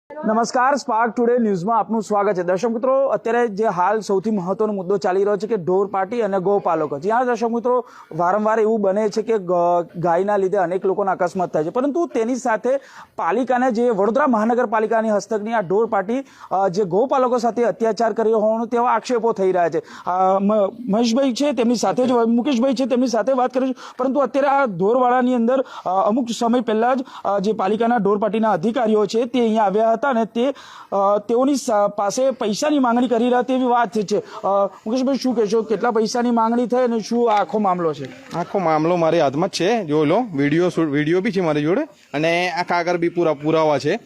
નમસ્કાર, spark today ન્યૂઝમાં આપનું સ્વાગત છે। દર્શક મિત્રો, અત્યારે જે હાલ સૌથી મહત્વનો મુદ્દો ચાલી રહ્યો છે કે ઢોર પાર્ટી અને ગૌપાલકો, જ્યાં દર્શક મિત્રો વારંવાર એવું બને છે કે ગાયના લીધે અનેક લોકોના અકસ્માત થાય છે, પરંતુ તેની સાથે પાલિકાને જે વડોદરા મહાનગરપાલિકાની હસ્તકની આ ઢોર પાર્ટી જે ગૌપાલકો સાથે અત્યાચાર કર્યો હોવાનો તેવા આક્ષેપો થઈ રહ્યા છે। મહેશભાઈ છે તેમની સાથે જ મુકેશભાઈ છે તેમની સાથે વાત કરીશું, પરંતુ અત્યારે આ ઢોરવાડાની અંદર અમુક સમય પહેલા જ જે પાલિકાના ઢોર પાર્ટીના અધિકારીઓ છે તે અહીંયા આવ્યા હતા અને તેઓની પાસે પૈસાની માંગણી કરી રહ્યા તેવી વાત છે। મુકેશભાઈ, શું કહેશો, કેટલા પૈસાની માંગણી થઈ અને શું આખો મામલો છે? આખો મામલો મારી હાથમાં જ છે, જોઈ લો, વિડીયો બી છે મારી જોડે અને આ કાગળ બી પુરાવા છે।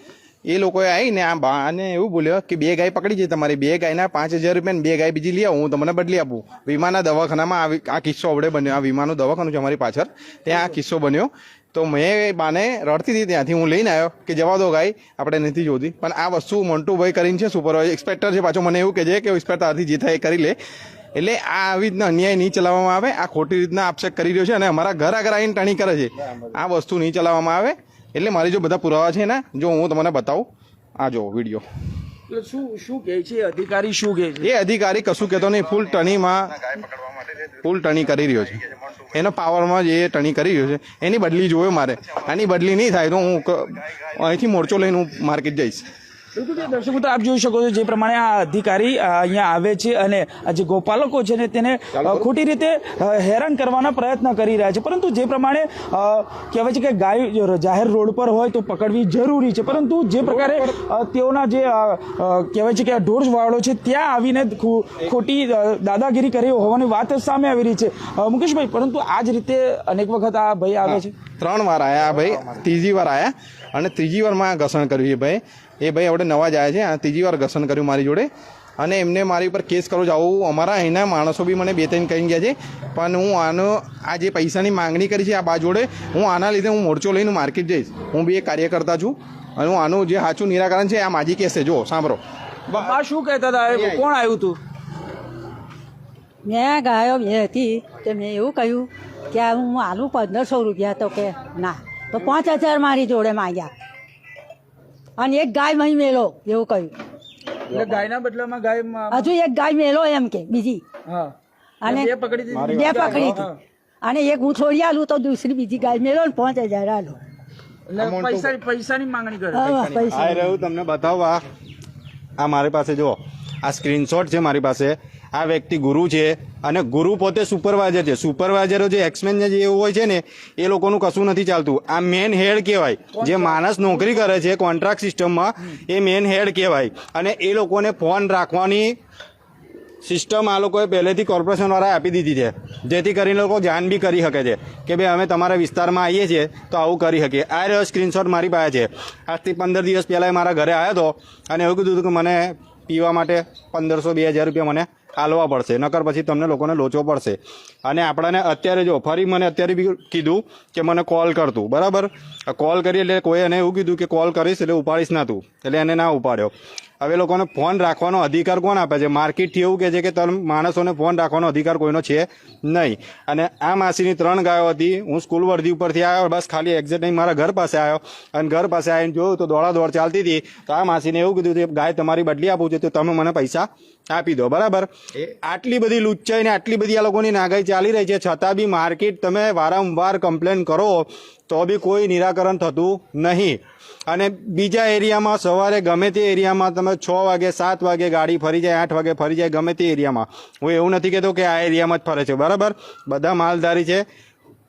એ લોકોએ આવીને આ બાને એવું બોલ્યો કે 2 ગાય પકડી છે તમારી, 2 ગાયના 5000 રૂપિયા, 2 ગાય બીજી લઈ આવું, હું તમને બદલી આપું। વીમાના દવાખાનામાં આ કિસ્સો આવડે બન્યો, આ વીમાનું દવાખાનું છે અમારી પાછળ, ત્યાં આ કિસ્સો બન્યો। તો મેં બાને રડતી હતી, ત્યાંથી હું લઈને આવ્યો કે જવા દો ગાય, આપણે નથી જોતી। પણ આ વસ્તુ મોન્ટુભાઈ કરીને છે, સુપરવાઇઝર ઇન્સ્પેક્ટર છે, પાછો મને એવું કહે છે કે ઇન્સ્પેક્ટરથી જે થાય એ કરી લે। એટલે આ આવી રીતના અન્યાય નહીં ચલાવવામાં આવે, આ ખોટી રીતના આક્ષેપ કરી રહ્યો છે અને અમારા ઘર આગળ આવીને ટણી કરે છે, આ વસ્તુ નહીં ચલાવવામાં આવે। એટલે મારી જો બધા પુરાવા છે ને, જો હું તમને બતાવું, આ જો વિડીયો। શું કહે છે અધિકારી? શું કહે છે? એ અધિકારી કશું કહેતો નહીં, ફૂલ ટણી કરી રહ્યો છે, એનો પાવરમાં જે ટણી કરી રહ્યો છે એની બદલી જોવે મારે। આની બદલી નહીં થાય તો હું અહીંથી મોરચો લઈને હું માર્કેટ જઈશ। બિલકુલ, દર્શક મિત્રો આપ જોઈ શકો છો જે પ્રમાણે આ અધિકારી અહીંયા આવે છે અને આ જે ગોપાલકો છે ને તેને ખોટી રીતે હેરાન કરવાના પ્રયત્ન કરી રહ્યા છે, પરંતુ જે પ્રમાણે કહેવાય છે કે ગાય જાહેર રોડ પર હોય તો પકડવી જરૂરી છે, પરંતુ જે પ્રકારે તેઓના જે કહેવાય છે કે ઢોરવાળો છે ત્યાં આવીને ખોટી દાદાગીરી કરી હોવાની વાત સામે આવી રહી છે। મુકેશભાઈ, પરંતુ આ જ રીતે અનેક વખત આ ભાઈ આવે છે? 3 વાર આવ્યા આ ભાઈ, 3જી વાર આવ્યા અને 3જી વારમાં ઘર્ષણ કર્યું છે ભાઈ। એ ભાઈ આપણે નવા જ આવ્યા છે, આ 3જી વાર ઘર્ષણ કર્યું મારી જોડે અને એમને મારી ઉપર કેસ કરો જાવું। અમારા અહીંના માણસો બી મને 2-3 કહી ગયા છે, પણ હું આ જે પૈસાની માંગણી કરી છે આ બા જોડે, હું આના લીધે હું મોરચો લઈને માર્કેટ જઈશ। હું બી એક કાર્યકર્તા છું અને હું આનું જે સાચું નિરાકરણ છે આ માજી કેસ છે। જો સાંભળો, બા શું કહેતા હતા? કોણ આવ્યું હતું? મેં ગાયો બે હતી તો મેં એવું કહ્યું કે હું આલું 1500 રૂપિયા, તો કે ના, તો 5000 મારી જોડે માંગ્યા અને એક ગાય મહી મેલો એવું કહ્યું। એટલે ગાયના બદલામાં ગાય હજુ એક ગાય મેલો એમ કે બીજી, અને 2 પકડી હતી અને એક હું છોડી આલું તો દૂસરી બીજી ગાય મેલો ને 5000 આલું। પૈસાની માંગણી કરે। આ રહ્યું તમને બતાવવા, આ મારી પાસે જો આ સ્ક્રીનશોટ છે મારી પાસે। આ વ્યક્તિ ગુરુ છે અને ગુરુ પોતે સુપરવાઇઝર છે। સુપરવાઇઝરો જે એક્સમેન જે એવું હોય છે ને એ લોકોનું કશું નથી ચાલતું। આ મેન હેડ કહેવાય, જે માણસ નોકરી કરે છે કોન્ટ્રાક્ટ સિસ્ટમમાં, એ મેન હેડ કહેવાય। અને એ લોકોને ફોન રાખવાની સિસ્ટમ આ લોકોએ પહેલેથી કોર્પોરેશનવાળાએ આપી દીધી છે, જેથી કરીને લોકો જાણ બી કરી શકે છે કે ભાઈ અમે તમારા વિસ્તારમાં આવીએ છીએ તો આવું કરી શકીએ। આ રહ્યો સ્ક્રીનશોટ મારી પાસે છે। આજથી 15 દિવસ પહેલાં મારા ઘરે આવ્યો હતો અને એવું કીધું હતું કે મને પીવા માટે 1500-2000 રૂપિયા મને હાલવા પડશે, નકર પછી તમને લોકોને લોચો પડશે। અને આપણાને અત્યારે જો ફરી મને અત્યારે બી કીધું કે મને કોલ કરતું, બરાબર? કોલ કરી એટલે કોઈ એને એવું કીધું કે કોલ કરીશ એટલે ઉપાડીશ ના તું, એટલે એને ના ઉપાડ્યો। હવે લોકોને ફોન રાખવાનો અધિકાર કોણ આપે છે? માર્કેટથી એવું કહે છે કે તમે માણસોને ફોન રાખવાનો અધિકાર કોઈનો છે નહીં। અને આ માસીની 3 ગાયો હતી, હું સ્કૂલ વર્ધી ઉપરથી આવ્યો, બસ ખાલી એક્ઝેક્ટ નહીં મારા ઘર પાસે આવ્યો અને ઘર પાસે આવીને જોયું તો દોડાદોડ ચાલતી હતી। તો આ માસીને એવું કીધું કે ગાય તમારી બદલી આપું છું તો તમે મને પૈસા આપી દો, બરાબર? આટલી બધી લુચ્ચાઈ ને આટલી બધી આ લોકોની નાગાઈ ચાલી રહી છે, છતાં બી માર્કેટ તમે વારંવાર કમ્પ્લેન કરો તો બી કોઈ નિરાકરણ થતું નહીં। અને બીજા એરિયામાં સવારે ગમે તે એરિયામાં તમે 6 વાગે 7 વાગે ગાડી ફરી જાય, 8 વાગે ફરી જાય, ગમે તે એરિયામાં। હું એવું નથી કહેતો કે આ એરિયામાં જ ફરે છે, બરાબર? બધા માલધારી છે,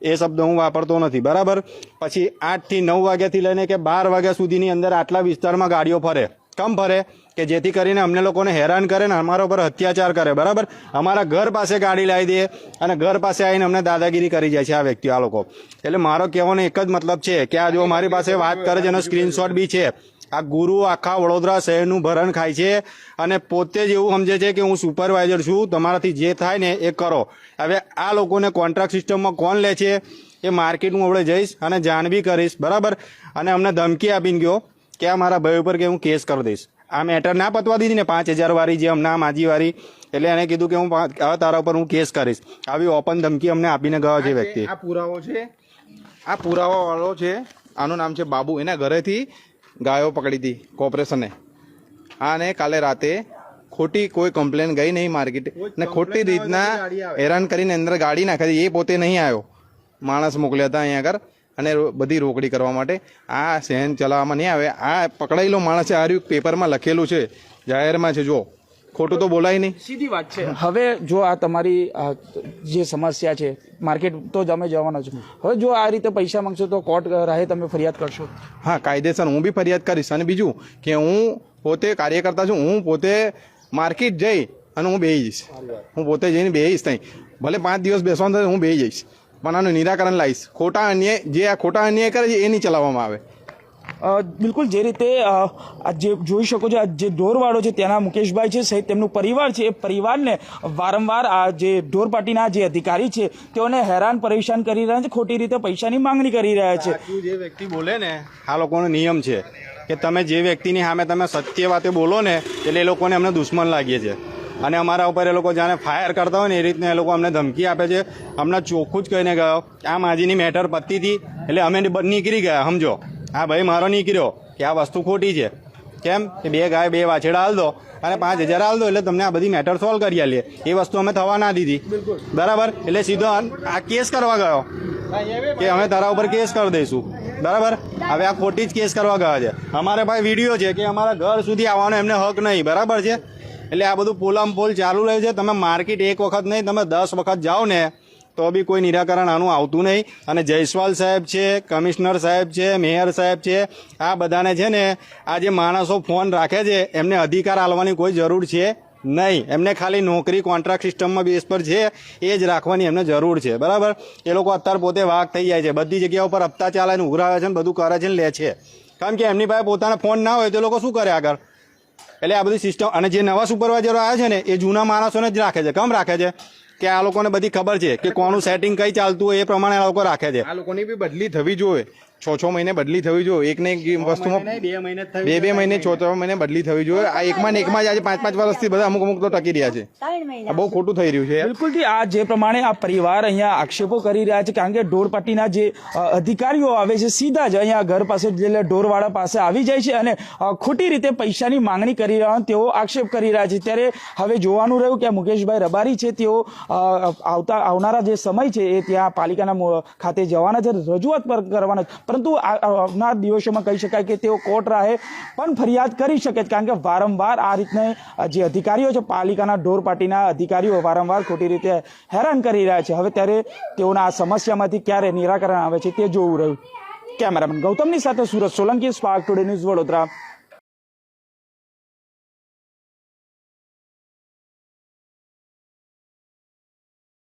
એ શબ્દ હું વાપરતો નથી, બરાબર? પછી 8 થી 9 વાગ્યાથી લઈને કે 12 વાગ્યા સુધીની અંદર આટલા વિસ્તારમાં ગાડીઓ ફરે, કમ ફરે કે જેથી કરીને અમને લોકોને હેરાન કરે ને અમારા ઉપર અત્યાચાર કરે, બરાબર? અમારા ઘર પાસે ગાડી લાવી દે અને ઘર પાસે આવીને અમને દાદાગીરી કરી જાય છે આ વ્યક્તિ, આ લોકો। એટલે મારો કહેવાનો એક જ મતલબ છે કે આ જો મારી પાસે વાત કરે છે એનો સ્ક્રીનશોટ બી છે। આ ગુરુ આખા વડોદરા શહેરનું ભરણ ખાય છે અને પોતે જ એવું સમજે છે કે હું સુપરવાઇઝર છું, તમારાથી જે થાય ને એ કરો। હવે આ લોકોને કોન્ટ્રાક્ટ સિસ્ટમમાં કોણ લે છે એ માર્કેટ હું આપણે જઈશ અને જાણ બી કરીશ, બરાબર? અને અમને ધમકી આપીને ગયો કે આ મારા ભાઈ ઉપર કે હું કેસ કરી દઈશ। આ મેટર ના પતવા દીધી ને 5000 વાળી જે હમણાં માજી વાળી, એટલે એને કીધું કે હું તારા ઉપર હું કેસ કરીશ। આવી ઓપન ધમકી અમને આપીને ગયો છે વ્યક્તિ। આ પુરાવો છે, આ પુરાવા વાળો છે, આનું નામ છે બાબુ। એના ઘરેથી ગાયો પકડી હતી કોર્પોરેશને અને કાલે રાતે ખોટી કોઈ કમ્પ્લેન ગઈ નહીં માર્કેટ ને ખોટી રીતના હેરાન કરીને અંદર ગાડી નાખી એ પોતે નહીં આવ્યો, માણસ મોકલ્યા હતા અહીંયા આગળ અને બધી રોકડી કરવા માટે. આ સહેન ચલાવવામાં નહીં આવે. આ પકડાયેલો માણસ છે, આ રહ્યું પેપરમાં લખેલું છે, જાહેરમાં છે, જો ખોટું તો બોલાય નહીં. સીધી વાત છે. હવે જો આ તમારી જે સમસ્યા છે, માર્કેટ તો તમે જવાનો છો, હવે જો આ રીતે પૈસા માંગશો તો કોર્ટ રાહે તમે ફરિયાદ કરશો? હા, કાયદેસર હું બી ફરિયાદ કરીશ. અને બીજું કે હું પોતે કાર્યકર્તા છું, હું પોતે માર્કેટ જઈ અને હું બેસી જઈશ, હું પોતે જઈને બેસીશ ત્યાં, ભલે 5 દિવસ બેસવાનું થાય હું બેસી જઈશ, પણ આનું નિરાકરણ લાવીશ. ખોટા અન્યાય જે આ ખોટા અન્યાય કરે છે એ નહીં ચલાવવામાં આવે. બિલકુલ જે રીતે જે જોઈ શકો છો, જે ઢોરવાળો છે તેના મુકેશભાઈ છે સહિત તેમનું પરિવાર છે, એ પરિવારને વારંવાર આ જે ઢોર પાર્ટીના જે અધિકારી છે તેઓને હેરાન પરેશાન કરી રહ્યા છે, ખોટી રીતે પૈસાની માંગણી કરી રહ્યા છે. જે વ્યક્તિ બોલે ને, આ લોકોનો નિયમ છે કે તમે જે વ્યક્તિની સામે તમે સત્ય વાતે બોલો ને એટલે એ લોકોને અમને દુશ્મન લાગીએ છે અને અમારા ઉપર એ લોકો જાણે ફાયર કરતા હોય ને એ રીતના એ લોકો અમને ધમકી આપે છે. અમને ચોખ્ખું જ કહીને ગયો આ માજીની મેટર પતી હતી એટલે અમે નીકળી ગયા. સમજો, હા ભાઈ મારો નીકળ્યો કે આ વસ્તુ ખોટી છે, કેમ કે 2 ગાય 2 વાછેડા હાલ દો અને 5000 હાલ દો એટલે તમને આ બધી મેટર સોલ્વ કરી આલીએ. એ વસ્તુ અમે થવા ના દીધી, બરાબર. એટલે સીધો આ કેસ કરવા ગયો કે અમે તારા ઉપર કેસ કરી દઈશું, બરાબર. હવે આ ખોટી જ કેસ કરવા ગયા છે. અમારે ભાઈ વિડીયો છે કે અમારા ઘર સુધી આવવાનો એમને હક નહીં, બરાબર છે. એટલે આ બધું પોલમ પોલ ચાલુ રહે છે. તમે માર્કેટ એક વખત નહીં, તમે 10 વખત જાઓ ને તો બી કોઈ નિરાકરણ આનું આવતું નહીં. અને જયસ્વાલ સાહેબ છે, કમિશનર સાહેબ છે, મેયર સાહેબ છે, આ બધાને છે ને આ જે માણસો ફોન રાખે છે એમને અધિકાર આપવાની કોઈ જરૂર છે નહીં. એમને ખાલી નોકરી કોન્ટ્રાક્ટ સિસ્ટમમાં બેઝ પર છે એ જ રાખવાની એમને જરૂર છે, બરાબર. એ લોકો અત્યારે પોતે વાઘ થઈ જાય છે, બધી જગ્યા ઉપર હપ્તા ચાલે ને ઉઘરાવે છે ને બધું કરે છે ને લે છે, કારણ કે એમની પાસે પોતાના ફોન ના હોય તો લોકો શું કરે આગળ. એટલે આ બધી સિસ્ટમ. અને જે નવા સુપરવાઇઝરો આવ્યા છે ને એ જૂના માણસોને જ રાખે છે. કેમ રાખે છે કે આ લોકોને બધી ખબર છે કે કોનું સેટિંગ કઈ ચાલતું હોય એ પ્રમાણે આ લોકો રાખે છે. આ લોકોની બી બદલી થવી જોઈએ, 6 મહિને બદલી થવી જોઈએ. એક ને એક વસ્તુમાં 2 મહિને 6 મહિને બદલી થવી જોઈએ. આ એકમાં ને એકમાં જ આજે 5 વર્ષથી બધા અમુક તો ટકી રહ્યા છે. આ બહુ ખોટું થઈ રહ્યું છે. બિલકુલ આ જે પ્રમાણે આ પરિવાર અહીંયા આક્ષેપો કરી રહ્યા છે, કારણ કે ઢોર પાર્ટીના જે અધિકારીઓ આવે છે સીધા જ અહીંયા ઘર પાસે એટલે ઢોરવાળા પાસે આવી જાય છે અને ખોટી રીતે પૈસાની માંગણી કરી રહ્યા તેઓ આક્ષેપ કરી રહ્યા છે. ત્યારે હવે જોવાનું રહ્યું કે મુકેશભાઈ રબારી છે તેઓ આવનારા જે સમય છે એ ત્યાં પાલિકાના ખાતે જવાના છે, રજૂઆત પર કરવાના છે. પરંતુ આવનાર દિવસોમાં કહી શકાય કે તેઓ કોર્ટ રાહે પણ ફરિયાદ કરી શકે છે, કારણ કે વારંવાર આ રીતના જે અધિકારીઓ છે પાલિકાના ઢોર પાર્ટીના અધિકારીઓ વારંવાર ખોટી રીતે હેરાન કરી રહ્યા છે. હવે ત્યારે તેઓના આ સમસ્યામાંથી ક્યારે નિરાકરણ આવે છે તે જોવું રહ્યું. કેમેરામેન ગૌતમની સાથે Surat Solanki, spark today news, Vadodara.